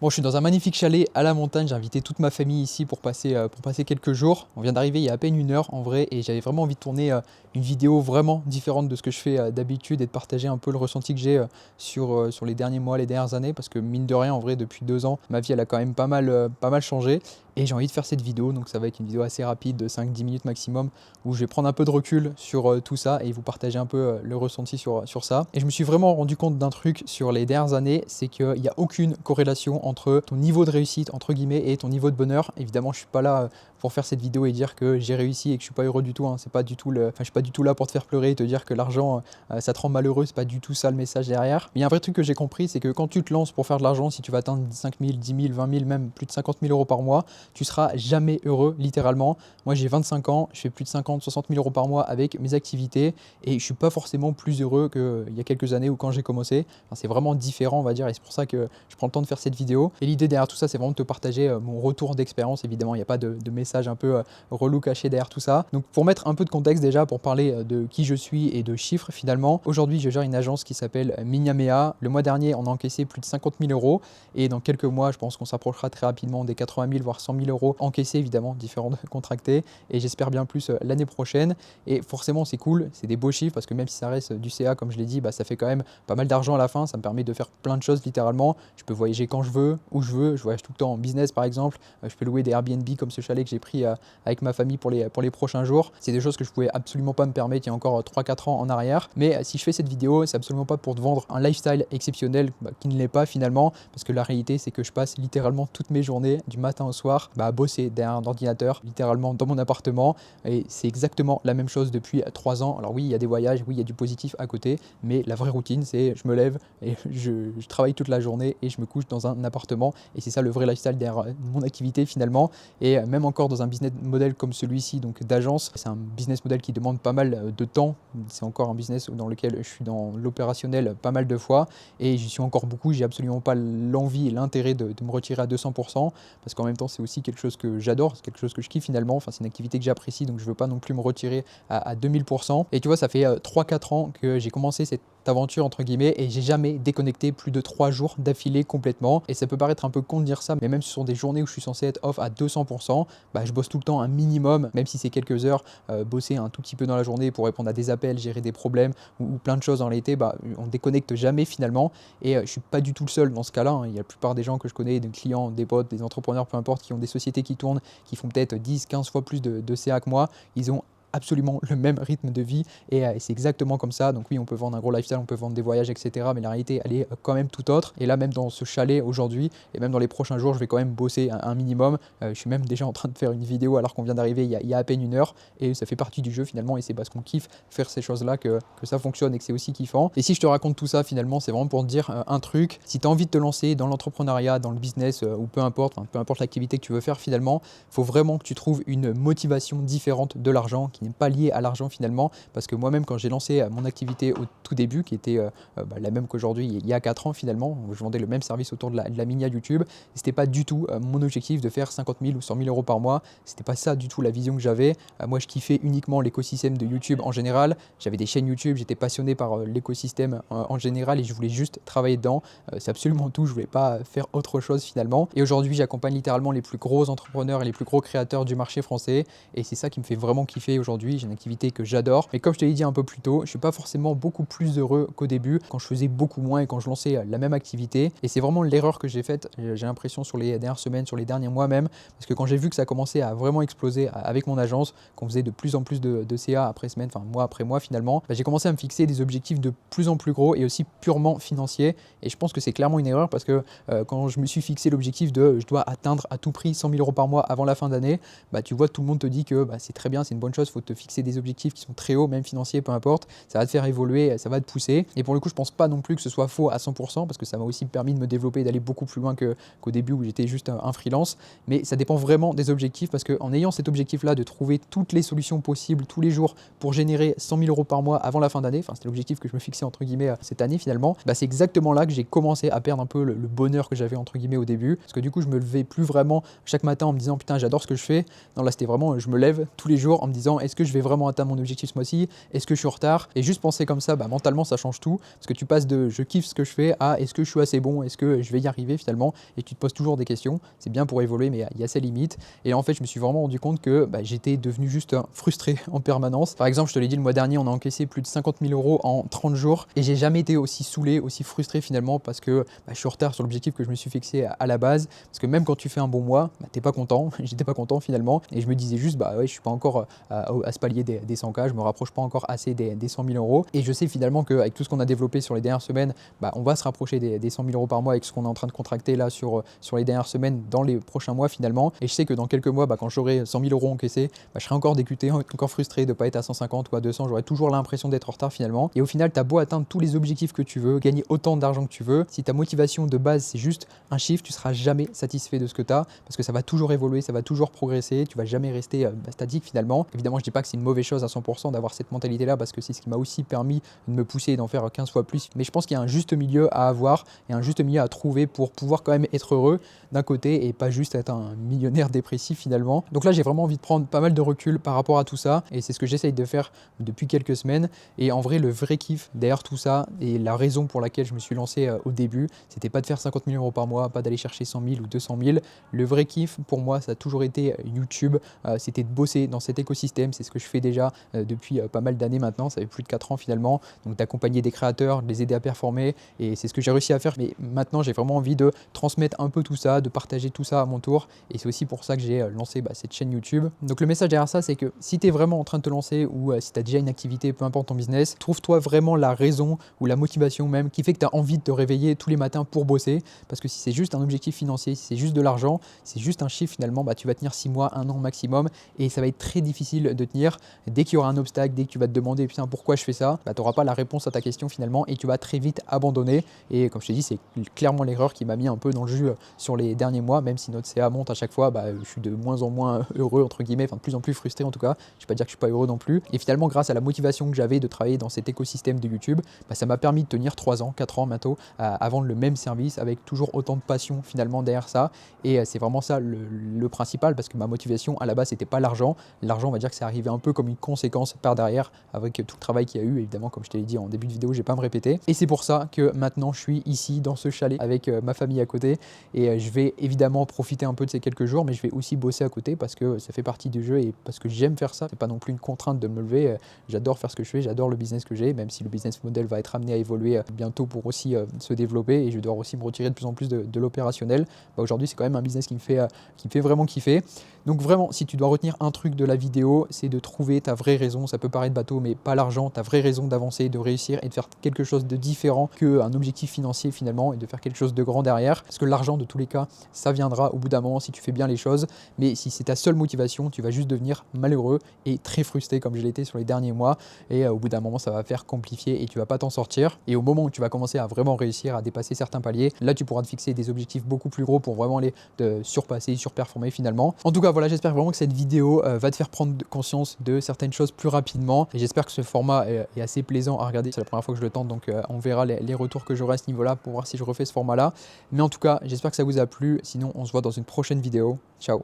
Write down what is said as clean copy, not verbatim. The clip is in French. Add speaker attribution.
Speaker 1: Bon, je suis dans un magnifique chalet à la montagne. J'ai invité toute ma famille ici pour passer quelques jours. On vient d'arriver il y a à peine 1 heure en vrai et j'avais vraiment envie de tourner une vidéo vraiment différente de ce que je fais d'habitude et de partager un peu le ressenti que j'ai sur les derniers mois, les dernières années parce que mine de rien, en vrai, depuis 2 ans, ma vie elle a quand même pas mal changé et j'ai envie de faire cette vidéo. Donc ça va être une vidéo assez rapide de 5-10 minutes maximum où je vais prendre un peu de recul sur tout ça et vous partager un peu le ressenti sur ça. Et je me suis vraiment rendu compte d'un truc sur les dernières années, c'est qu'il n'y a aucune corrélation entre ton niveau de réussite, entre guillemets, et ton niveau de bonheur. Évidemment, je suis pas là pour faire cette vidéo et dire que j'ai réussi et que je suis pas heureux du tout, hein. C'est pas du tout je suis pas du tout là pour te faire pleurer et te dire que l'argent, ça te rend malheureux. C'est pas du tout ça le message derrière. Mais il y a un vrai truc que j'ai compris, c'est que quand tu te lances pour faire de l'argent, si tu vas atteindre 5 000, 10 000, 20 000, même plus de 50 000 euros par mois, tu seras jamais heureux, littéralement. Moi, j'ai 25 ans, je fais plus de 50, 60 000 euros par mois avec mes activités et je suis pas forcément plus heureux qu'il y a quelques années ou quand j'ai commencé. Enfin, c'est vraiment différent, on va dire, et c'est pour ça que je prends le temps de faire cette vidéo. Et l'idée derrière tout ça, c'est vraiment de te partager mon retour d'expérience. Évidemment, il n'y a pas de message un peu relou caché derrière tout ça. Donc, pour mettre un peu de contexte déjà, pour parler de qui je suis et de chiffres finalement, aujourd'hui, je gère une agence qui s'appelle Mignamea. Le mois dernier, on a encaissé plus de 50 000 euros et dans quelques mois, je pense qu'on s'approchera très rapidement des 80 000 voire 100 000 euros encaissés, évidemment, différents contractés, et j'espère bien plus l'année prochaine. Et forcément, c'est cool, c'est des beaux chiffres parce que même si ça reste du CA, comme je l'ai dit, bah, ça fait quand même pas mal d'argent à la fin. Ça me permet de faire plein de choses littéralement. Je peux voyager quand je veux, où je veux. Je voyage tout le temps en business par exemple. Je peux louer des Airbnb comme ce chalet que j'ai pris avec ma famille pour les prochains jours. C'est des choses que je pouvais absolument pas me permettre il y a encore 3-4 ans en arrière. Mais si je fais cette vidéo, c'est absolument pas pour te vendre un lifestyle exceptionnel qui ne l'est pas finalement. Parce que la réalité, c'est que je passe littéralement toutes mes journées, du matin au soir, à bosser derrière un ordinateur, littéralement dans mon appartement. Et c'est exactement la même chose depuis 3 ans. Alors oui, il y a des voyages, oui, il y a du positif à côté. Mais la vraie routine, c'est je me lève et je travaille toute la journée et je me couche dans un appartement. Et c'est ça le vrai lifestyle derrière mon activité finalement. Et même encore dans un business model comme celui-ci, donc d'agence, c'est un business model qui demande pas mal de temps. C'est encore un business dans lequel je suis dans l'opérationnel pas mal de fois et j'y suis encore beaucoup. J'ai absolument pas l'envie et l'intérêt de me retirer à 200% parce qu'en même temps, c'est aussi quelque chose que j'adore, c'est quelque chose que je kiffe finalement. Enfin, c'est une activité que j'apprécie, donc je veux pas non plus me retirer à 2000%. Et tu vois, ça fait 3-4 ans que j'ai commencé cette aventure entre guillemets et j'ai jamais déconnecté plus de 3 jours d'affilée complètement. Et ça peut paraître un peu con de dire ça, mais même si ce sont des journées où je suis censé être off à 200%, bah, je bosse tout le temps un minimum, même si c'est quelques heures, bosser un tout petit peu dans la journée pour répondre à des appels, gérer des problèmes ou plein de choses dans l'été, bah, on déconnecte jamais finalement. Et je suis pas du tout le seul dans ce cas-là, hein. Il y a la plupart des gens que je connais, des clients, des potes, des entrepreneurs, peu importe, qui ont des sociétés qui tournent, qui font peut-être 10-15 fois plus de CA que moi. Ils ont absolument le même rythme de vie et c'est exactement comme ça. Donc oui, on peut vendre un gros lifestyle, on peut vendre des voyages, etc. Mais la réalité, elle est quand même tout autre. Et là, même dans ce chalet aujourd'hui, et même dans les prochains jours, je vais quand même bosser un minimum. Je suis même déjà en train de faire une vidéo alors qu'on vient d'arriver il y a à peine 1 heure. Et ça fait partie du jeu finalement. Et c'est parce qu'on kiffe faire ces choses-là que ça fonctionne et que c'est aussi kiffant. Et si je te raconte tout ça, finalement, c'est vraiment pour te dire un truc. Si tu as envie de te lancer dans l'entrepreneuriat, dans le business ou peu importe l'activité que tu veux faire finalement, il faut vraiment que tu trouves une motivation différente de l'argent qui n'est pas lié à l'argent finalement, parce que moi-même quand j'ai lancé mon activité au tout début, qui était la même qu'aujourd'hui il y a 4 ans finalement, où je vendais le même service autour de la mini YouTube, c'était pas du tout mon objectif de faire 50 000 ou 100 000 euros par mois, c'était pas ça du tout la vision que j'avais. Moi je kiffais uniquement l'écosystème de YouTube en général, j'avais des chaînes YouTube, j'étais passionné par l'écosystème en général et je voulais juste travailler dedans, c'est absolument tout, je voulais pas faire autre chose finalement. Et aujourd'hui j'accompagne littéralement les plus gros entrepreneurs et les plus gros créateurs du marché français et c'est ça qui me fait vraiment kiffer aujourd'hui. J'ai une activité que j'adore, mais comme je te l'ai dit un peu plus tôt, je suis pas forcément beaucoup plus heureux qu'au début, quand je faisais beaucoup moins et quand je lançais la même activité. Et c'est vraiment l'erreur que j'ai faite, j'ai l'impression sur les dernières semaines, sur les derniers mois même, parce que quand j'ai vu que ça commençait à vraiment exploser avec mon agence, qu'on faisait de plus en plus de CA après semaine, enfin mois après mois finalement, bah, j'ai commencé à me fixer des objectifs de plus en plus gros et aussi purement financiers. Et je pense que c'est clairement une erreur parce que quand je me suis fixé l'objectif de je dois atteindre à tout prix 100 000 euros par mois avant la fin d'année, bah, tu vois, tout le monde te dit que bah, c'est très bien, c'est une bonne chose, il faut te fixer des objectifs qui sont très hauts, même financiers, peu importe, ça va te faire évoluer, ça va te pousser. Et pour le coup, je pense pas non plus que ce soit faux à 100% parce que ça m'a aussi permis de me développer et d'aller beaucoup plus loin qu'au début où j'étais juste un freelance. Mais ça dépend vraiment des objectifs parce qu'en ayant cet objectif-là de trouver toutes les solutions possibles tous les jours pour générer 100 000 euros par mois avant la fin d'année, enfin c'était l'objectif que je me fixais entre guillemets cette année finalement, bah, c'est exactement là que j'ai commencé à perdre un peu le bonheur que j'avais entre guillemets au début parce que du coup je me levais plus vraiment chaque matin en me disant putain j'adore ce que je fais. Non là c'était vraiment je me lève tous les jours en me disant est-ce que je vais vraiment atteindre mon objectif ce mois-ci? Est-ce que je suis en retard? Et juste penser comme ça, mentalement, ça change tout. Parce que tu passes de je kiffe ce que je fais à est-ce que je suis assez bon? Est-ce que je vais y arriver finalement? Et tu te poses toujours des questions. C'est bien pour évoluer, mais il y a ses limites. Et en fait, je me suis vraiment rendu compte que j'étais devenu juste frustré en permanence. Par exemple, je te l'ai dit, le mois dernier, on a encaissé plus de 50 000 € en 30 jours. Et j'ai jamais été aussi saoulé, aussi frustré finalement parce que je suis en retard sur l'objectif que je me suis fixé à la base. Parce que même quand tu fais un bon mois, t'es pas content. J'étais pas content finalement. Et je me disais juste, ouais, je suis pas encore à ce palier des 100K. Je me rapproche pas encore assez des 100 000 €. Et je sais finalement qu'avec tout ce qu'on a développé sur les dernières semaines, on va se rapprocher des 100 000 € par mois avec ce qu'on est en train de contracter là sur les dernières semaines dans les prochains mois finalement. Et je sais que dans quelques mois, quand j'aurai 100 000 € encaissés, je serai encore décuté, encore frustré de ne pas être à 150 ou à 200. J'aurai toujours l'impression d'être en retard finalement. Et au final, tu as beau atteindre tous les objectifs que tu veux, gagner autant d'argent que tu veux. Si ta motivation de base, c'est juste un chiffre, tu seras jamais satisfait de ce que tu as parce que ça va toujours évoluer, ça va toujours progresser. Tu vas jamais rester statique finalement. Évidemment, je dis pas que c'est une mauvaise chose à 100% d'avoir cette mentalité-là parce que c'est ce qui m'a aussi permis de me pousser et d'en faire 15 fois plus. Mais je pense qu'il y a un juste milieu à avoir et un juste milieu à trouver pour pouvoir quand même être heureux d'un côté et pas juste être un millionnaire dépressif finalement. Donc là, j'ai vraiment envie de prendre pas mal de recul par rapport à tout ça et c'est ce que j'essaye de faire depuis quelques semaines. Et en vrai, le vrai kiff derrière tout ça et la raison pour laquelle je me suis lancé au début, c'était pas de faire 50 000 € par mois, pas d'aller chercher 100 000 ou 200 000. Le vrai kiff pour moi, ça a toujours été YouTube. C'était de bosser dans cet écosystème. C'est ce que je fais déjà depuis pas mal d'années maintenant. Ça fait plus de 4 ans finalement. Donc d'accompagner des créateurs, de les aider à performer et c'est ce que j'ai réussi à faire. Mais maintenant, j'ai vraiment envie de transmettre un peu tout ça, de partager tout ça à mon tour. Et c'est aussi pour ça que j'ai lancé cette chaîne YouTube. Donc le message derrière ça, c'est que si tu es vraiment en train de te lancer ou si tu as déjà une activité, peu importe ton business, trouve-toi vraiment la raison ou la motivation même qui fait que tu as envie de te réveiller tous les matins pour bosser. Parce que si c'est juste un objectif financier, si c'est juste de l'argent, c'est juste un chiffre finalement, tu vas tenir 6 mois, 1 an maximum et ça va être très difficile de tenir. Dès qu'il y aura un obstacle, dès que tu vas te demander putain pourquoi je fais ça, tu n'auras pas la réponse à ta question finalement et tu vas très vite abandonner. Et comme je te dis, c'est clairement l'erreur qui m'a mis un peu dans le jus sur les derniers mois, même si notre CA monte à chaque fois, je suis de moins en moins heureux entre guillemets, de plus en plus frustré en tout cas. Je ne vais pas dire que je suis pas heureux non plus. Et finalement, grâce à la motivation que j'avais de travailler dans cet écosystème de YouTube, ça m'a permis de tenir 3 ans, 4 ans bientôt à vendre le même service avec toujours autant de passion finalement derrière ça. Et c'est vraiment ça le principal parce que ma motivation à la base c'était pas l'argent. L'argent, on va dire que c'est arrivé un peu comme une conséquence par derrière avec tout le travail qu'il y a eu. Évidemment, comme je te l'ai dit en début de vidéo, je vais pas me répéter. Et c'est pour ça que maintenant je suis ici dans ce chalet avec ma famille à côté et je vais évidemment profiter un peu de ces quelques jours, mais je vais aussi bosser à côté parce que ça fait partie du jeu et parce que j'aime faire ça. C'est pas non plus une contrainte de me lever. J'adore faire ce que je fais, j'adore le business que j'ai, même si le business model va être amené à évoluer bientôt pour aussi se développer et je dois aussi me retirer de plus en plus de l'opérationnel. Aujourd'hui, c'est quand même un business qui me fait vraiment kiffer. Donc vraiment, si tu dois retenir un truc de la vidéo, c'est de trouver ta vraie raison. Ça peut paraître bateau, mais pas l'argent, ta vraie raison d'avancer, de réussir et de faire quelque chose de différent qu'un objectif financier finalement et de faire quelque chose de grand derrière. Parce que l'argent, de tous les cas, ça viendra au bout d'un moment si tu fais bien les choses. Mais si c'est ta seule motivation, tu vas juste devenir malheureux et très frustré comme je l'ai été sur les derniers mois. Et au bout d'un moment, ça va faire compliqué et tu vas pas t'en sortir. Et au moment où tu vas commencer à vraiment réussir à dépasser certains paliers, là tu pourras te fixer des objectifs beaucoup plus gros pour vraiment les surpasser, surperformer finalement. En tout cas, voilà, j'espère vraiment que cette vidéo va te faire prendre conscience de certaines choses plus rapidement. Et j'espère que ce format est assez plaisant à regarder. C'est la première fois que je le tente, donc on verra les retours que j'aurai à ce niveau-là pour voir si je refais ce format-là. Mais en tout cas, j'espère que ça vous a plu. Sinon, on se voit dans une prochaine vidéo. Ciao!